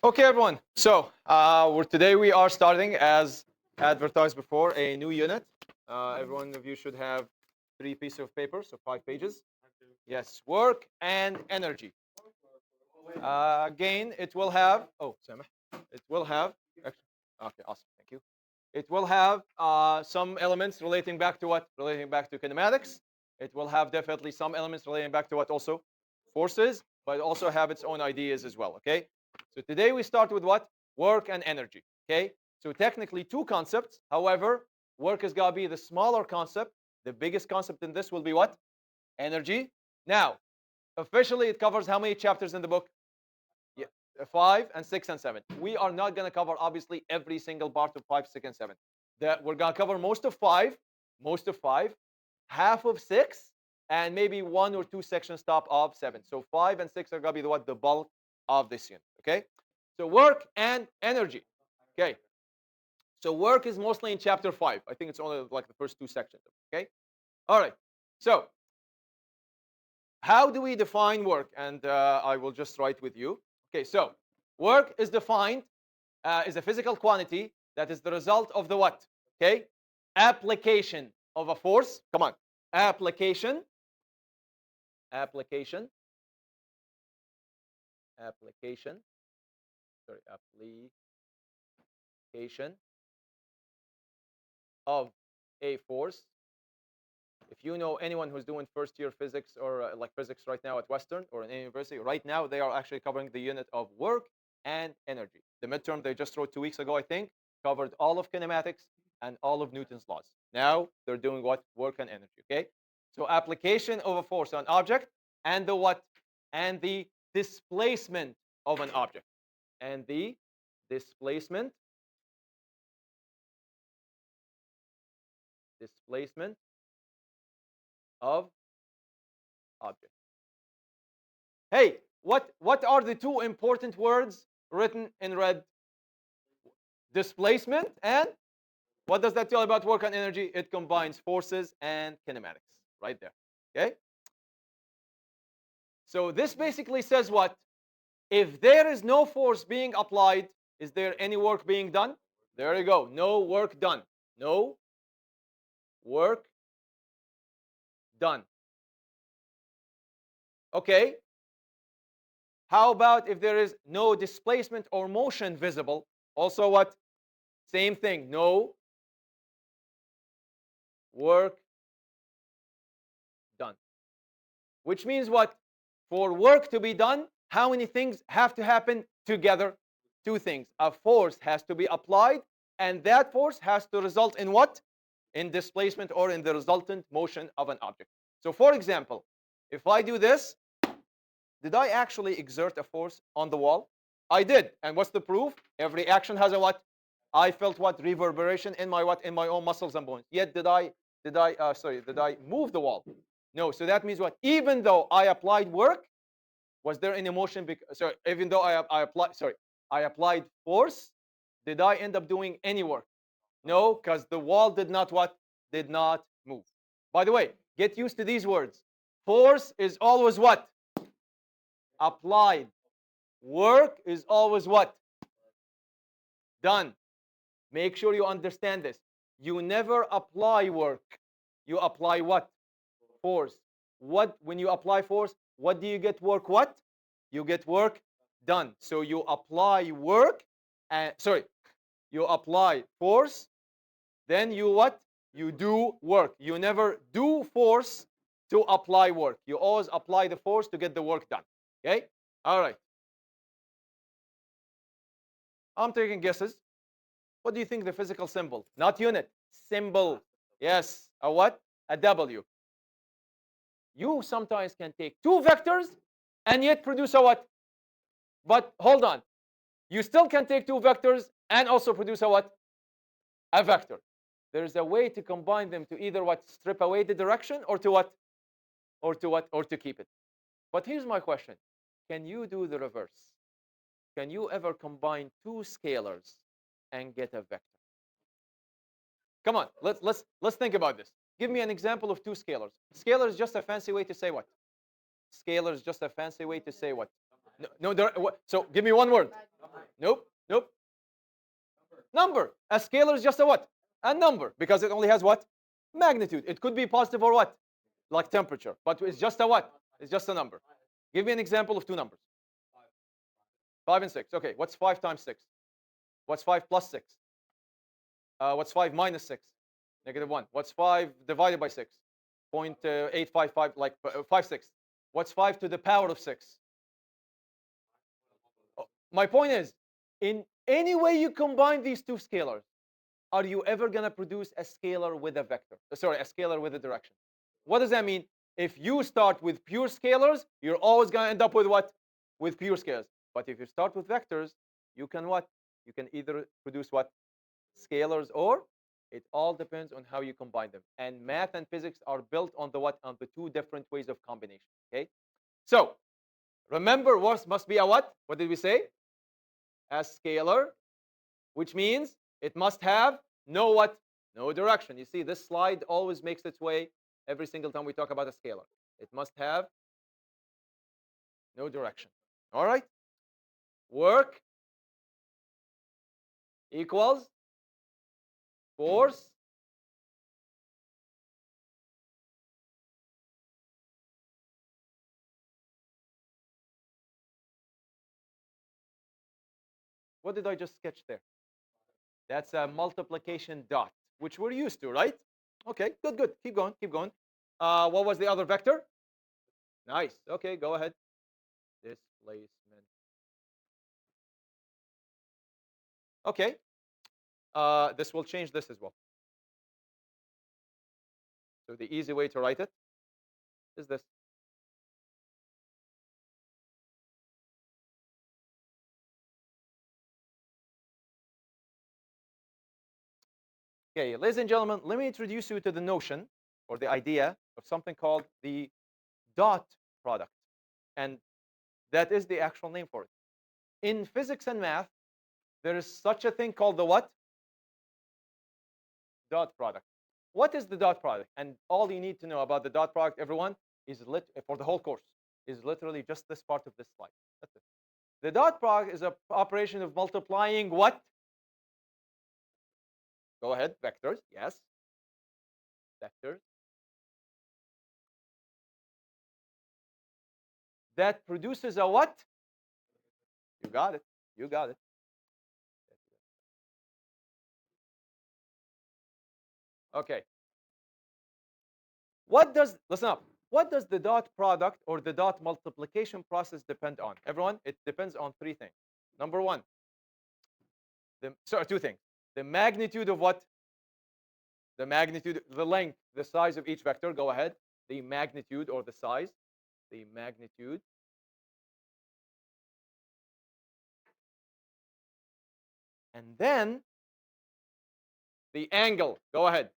Okay, everyone. So today we are starting, as advertised before, a new unit. Every one of you should have 3 pieces of paper, so 5 pages. Yes, work and energy. Again, it will have. Oh, Samah. It will have. Okay, awesome. Thank you. It will have some elements relating back to what? Relating back to kinematics. It will have definitely some elements relating back to what also? Forces, but also have its own ideas as well, okay? So today we start with what? Work and energy, okay? So technically 2 concepts. However, work is going to be the smaller concept. The biggest concept in this will be what? Energy. Now, officially it covers how many chapters in the book? Yeah, 5 and 6 and 7. We are not going to cover obviously every single part of 5, 6, and 7. We're going to cover most of 5, half of 6, and maybe 1 or 2 sections top of 7. So 5 and 6 are going to be the bulk of this unit. Okay. So work and energy. Okay. So work is mostly in chapter 5. I think it's only like the first 2 sections. Okay. All right. So how do we define work? And I will just write with you. Okay, so work is defined is a physical quantity that is the result of the what? Okay, application of a force. Come on, application, application, application. Sorry, application of a force. If you know anyone who's doing first year physics or like physics right now at Western or in any university, right now they are actually covering the unit of work and energy. The midterm they just wrote 2 weeks ago, I think, covered all of kinematics and all of Newton's laws. Now they're doing what? Work and energy, okay? So application of a force on object and the what? And the displacement of an object. And the displacement of object. Hey, what are the 2 important words written in red? Displacement and what does that tell you about work and energy? It combines forces and kinematics right there. Okay? So this basically says what? If there is no force being applied, is there any work being done? There you go. No work done. No work done. Okay. How about if there is no displacement or motion visible? Also what? Same thing. No work done. Which means what? For work to be done, how many things have to happen together? 2 things. A force has to be applied, and that force has to result in what? In displacement or in the resultant motion of an object. So for example, if I do this, did I actually exert a force on the wall? I did. And what's the proof? Every action has a what? I felt what? Reverberation in my what? In my own muscles and bones. Yet did I move the wall? No. So that means what? Even though I applied work, was there any motion? Sorry, even though I applied force, did I end up doing any work? No, because the wall did not what? Did not move. By the way, get used to these words. Force is always what? Applied. Work is always what? Done. Make sure you understand this. You never apply work. You apply what? Force. What? When you apply force, what do you get? Work what? You get work done. So you apply work, and you apply force, then you what? You do work. You never do force to apply work. You always apply the force to get the work done. Okay? All right. I'm taking guesses. What do you think the physical symbol? Not unit. Symbol. Yes. A what? A W. You sometimes can take 2 vectors and yet produce a what? But hold on. You still can take 2 vectors and also produce a what? A vector. There's a way to combine them to either what? Strip away the direction or to what? Or to what? Or to keep it. But here's my question. Can you do the reverse? Can you ever combine 2 scalars and get a vector? Come on, let's think about this. Give me an example of 2 scalars. Scalar is just a fancy way to say what? Scalar is just a fancy way to say what? No, so give me one word. Nope, nope. Number. A scalar is just a what? A number, because it only has what? Magnitude. It could be positive or what? Like temperature, but it's just a what? It's just a number. Give me an example of two numbers. 5 and 6. Okay, what's 5 times 6? What's 5 plus 6? What's 5 minus 6? -1. What's 5 divided by 6? 0.855, like 5/6. What's 5 to the power of 6? My point is, in any way you combine these two scalars, are you ever going to produce a scalar with a vector? Sorry, a scalar with a direction. What does that mean? If you start with pure scalars, you're always going to end up with what? With pure scalars. But if you start with vectors, you can what? You can either produce what? Scalars, or it all depends on how you combine them. And math and physics are built on the what? On the two different ways of combination. Okay? So remember, what must be a what? What did we say? A scalar, which means it must have no what? No direction. You see, this slide always makes its way every single time we talk about a scalar. It must have no direction. All right? Work equals force what did I just sketch there? That's a multiplication dot, which we're used to, right? Okay, good, good. Keep going, keep going. What was the other vector? Nice. Okay, go ahead. Displacement. Okay. This will change this as well. So the easy way to write it is this. Okay, ladies and gentlemen, let me introduce you to the notion or the idea of something called the dot product. And that is the actual name for it. In physics and math, there is such a thing called the what? Dot product. What is the dot product? And all you need to know about the dot product, everyone, is for the whole course, is literally just this part of this slide. That's it. The dot product is an operation of multiplying what? Go ahead, vectors. Yes, vectors. That produces a what? You got it. You got it. Okay. Listen up. What does the dot product or the dot multiplication process depend on? Everyone, it depends on three things. Number one, two things. The magnitude of what? The magnitude, the length, the size of each vector. Go ahead. The magnitude or the size. The magnitude. And then the angle. Go ahead.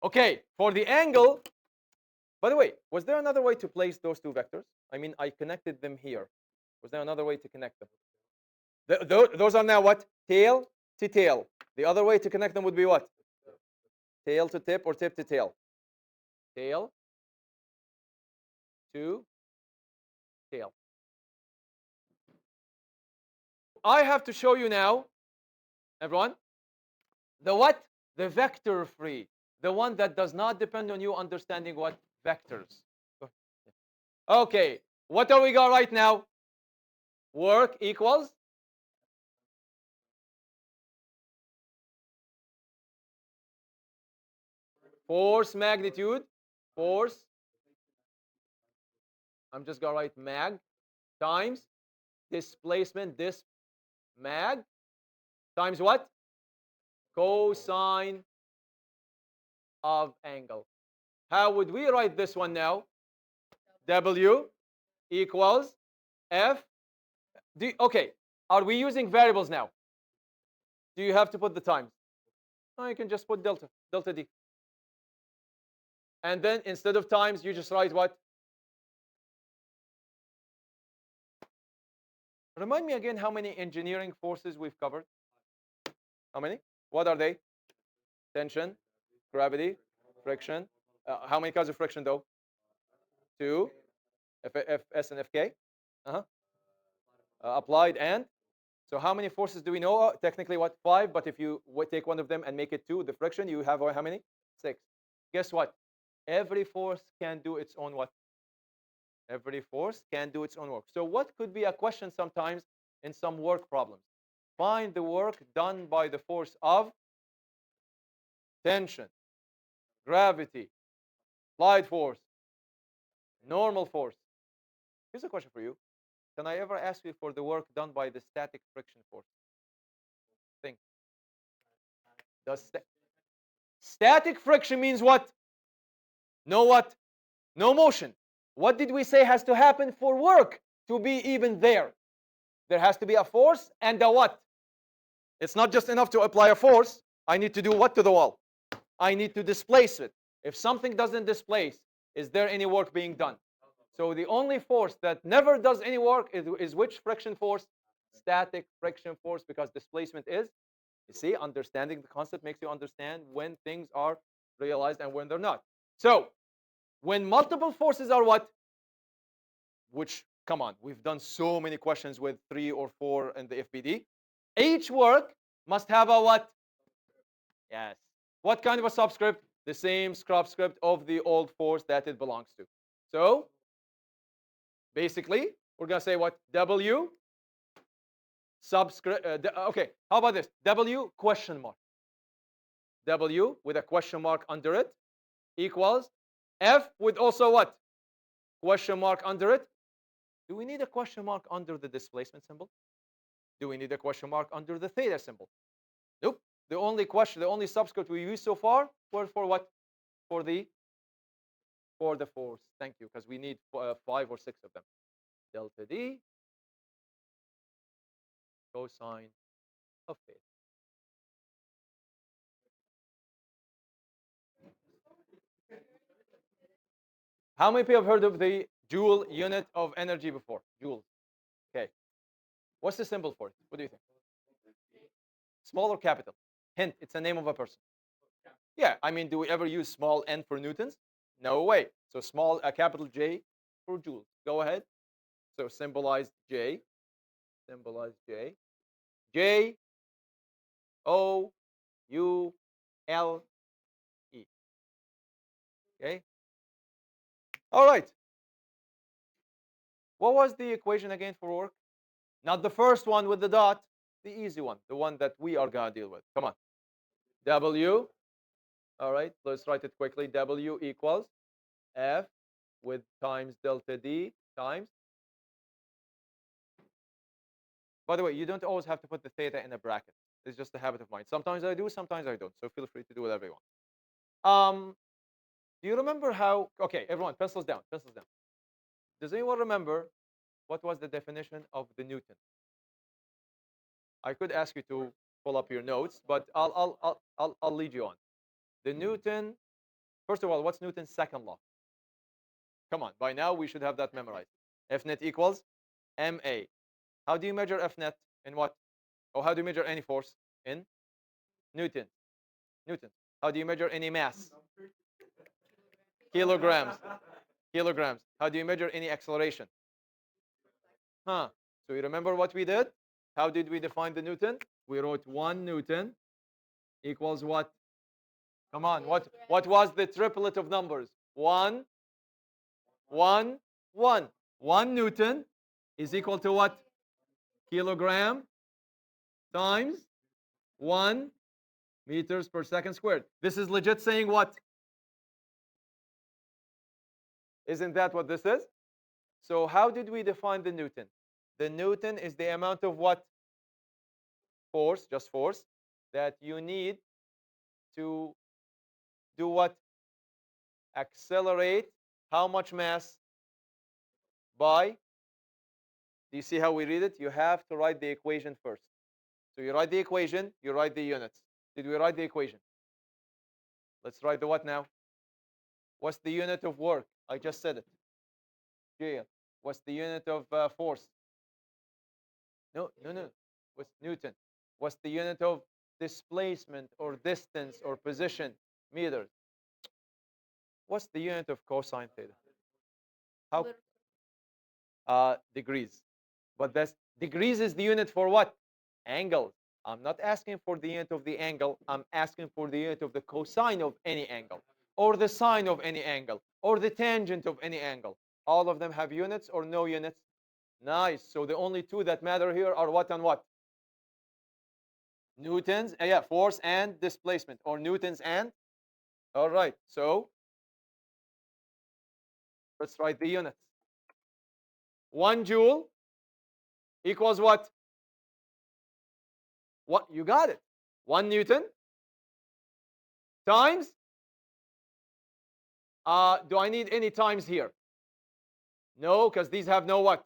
Okay, for the angle, by the way, was there another way to place those two vectors? I mean, I connected them here. Was there another way to connect them? Those are now what? Tail to tail. The other way to connect them would be what? Tail to tip or tip to tail? Tail to tail. I have to show you now, everyone, the what? The vector free. The one that does not depend on you understanding what? Vectors. Okay, what do we got right now? Work equals force magnitude. Force. I'm just going to write mag times displacement, this mag, times what? Cosine of angle. How would we write this one now? W equals F. Okay, are we using variables now? Do you have to put the times? No, you can just put delta D. And then instead of times, you just write what? Remind me again how many engineering forces we've covered. How many? What are they? Tension, gravity, friction. How many kinds of friction though? 2, S and Fk. Uh-huh. Applied and. So how many forces do we know? Technically, what? 5. But if you take one of them and make it 2, the friction, you have how many? 6. Guess what? Every force can do its own what? Every force can do its own work. So what could be a question sometimes in some work problems? Find the work done by the force of tension, gravity, applied force, normal force. Here's a question for you. Can I ever ask you for the work done by the static friction force? Think. Does static friction means what? No what? No motion. What did we say has to happen for work to be even there? There has to be a force and a what? It's not just enough to apply a force. I need to do what to the wall? I need to displace it. If something doesn't displace, is there any work being done? So the only force that never does any work is which friction force? Static friction force, because displacement is, you see, understanding the concept makes you understand when things are realized and when they're not. So when multiple forces are what? Which, come on, we've done so many questions with 3 or 4 in the FBD. Each work must have a what? Yes. What kind of a subscript? The same subscript of the old force that it belongs to. So basically, we're going to say what? W subscript. Okay, how about this? W question mark. W with a question mark under it equals F with also what? Question mark under it. Do we need a question mark under the displacement symbol? Do we need a question mark under the theta symbol? Nope. The only subscript we used so far were for what? For the force. Thank you, because we need 5 or 6 of them. Delta D cosine of theta. How many people have heard of the joule unit of energy before? Joules. Okay. What's the symbol for it? What do you think? Small or capital? Hint, it's a name of a person. Yeah, I mean, do we ever use small n for newtons? No way. So small, a capital J for joules. Go ahead. So symbolize J. Symbolize J. J O U L E. Okay. All right. What was the equation again for work? Not the first one with the dot, the easy one, the one that we are going to deal with. Come on. W. All right, let's write it quickly. W equals F with times delta D times. By the way, you don't always have to put the theta in a bracket. It's just a habit of mine. Sometimes I do, sometimes I don't. So feel free to do whatever you want. Do you remember how? Okay, everyone, pencils down. Pencils down. Does anyone remember what was the definition of the Newton? I could ask you to pull up your notes, but I'll lead you on. The Newton. First of all, what's Newton's second law? Come on, by now we should have that memorized. F net equals ma. How do you measure F net? In what? Or how do you measure any force? In Newton. Newton. How do you measure any mass? Kilograms. Kilograms. How do you measure any acceleration? Huh. So you remember what we did? How did we define the Newton? We wrote 1 Newton equals what? Come on. What was the triplet of numbers? 1, 1, 1. 1 Newton is equal to what? Kilogram times 1 meters per second squared. This is legit saying what? Isn't that what this is? So how did we define the Newton? The Newton is the amount of what? Force, just force, that you need to do what? Accelerate how much mass by? Do you see how we read it? You have to write the equation first. So you write the equation, you write the units. Did we write the equation? Let's write the what now? What's the unit of work? I just said it. Joule. What's the unit of force? No. What's Newton? What's the unit of displacement or distance or position? Meters. What's the unit of cosine theta? How? Degrees. But that's degrees is the unit for what? Angles. I'm not asking for the unit of the angle. I'm asking for the unit of the cosine of any angle, or the sine of any angle, or the tangent of any angle. All of them have units or no units? Nice. So the only two that matter here are what and what? Newtons, yeah, force and displacement, or Newtons and. All right. So let's write the units. 1 joule equals what? What? You got it. 1 Newton times. Do I need any times here? No, because these have no what?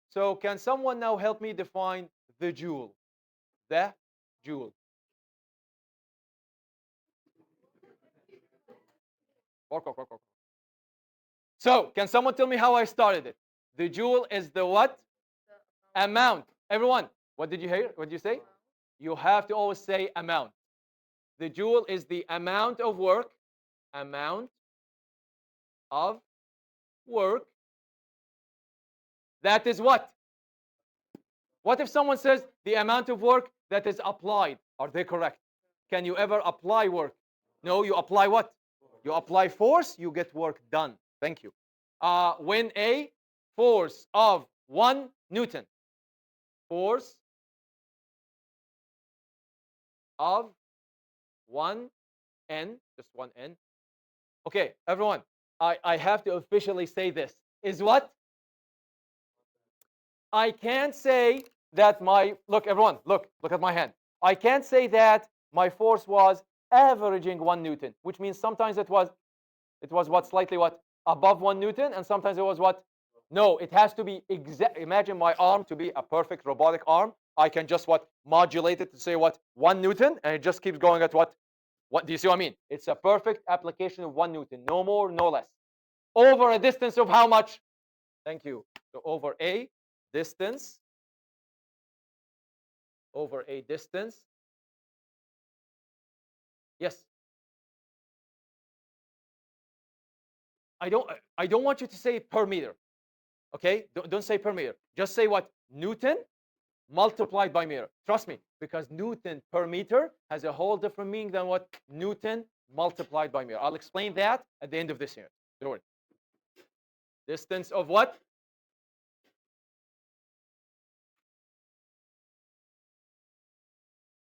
So can someone now help me define the joule? The joule. So can someone tell me how I started it? The joule is the what? Amount. Everyone, what did you hear? What did you say? You have to always say amount. The joule is the amount of work. Amount of work. That is what? What if someone says the amount of work that is applied? Are they correct? Can you ever apply work? No, you apply what? You apply force, you get work done. Thank you. When a force of 1 Newton, force of 1 N, just 1 N. Okay, everyone, I have to officially say this. Is what? I can't say that look, everyone, look at my hand. I can't say that my force was averaging 1 Newton, which means sometimes it was what, slightly what, above 1 Newton, and sometimes it was what? No, it has to be exact. Imagine my arm to be a perfect robotic arm. I can just what, modulate it to say what, 1 Newton, and it just keeps going at what? What do you see what I mean? It's a perfect application of 1 Newton, no more, no less. Over a distance of how much? Thank you. So over a distance, Yes. I don't want you to say per meter. Okay? Don't say per meter. Just say what? Newton multiplied by meter. Trust me, because Newton per meter has a whole different meaning than what Newton multiplied by meter. I'll explain that at the end of this unit. Don't worry. Distance of what?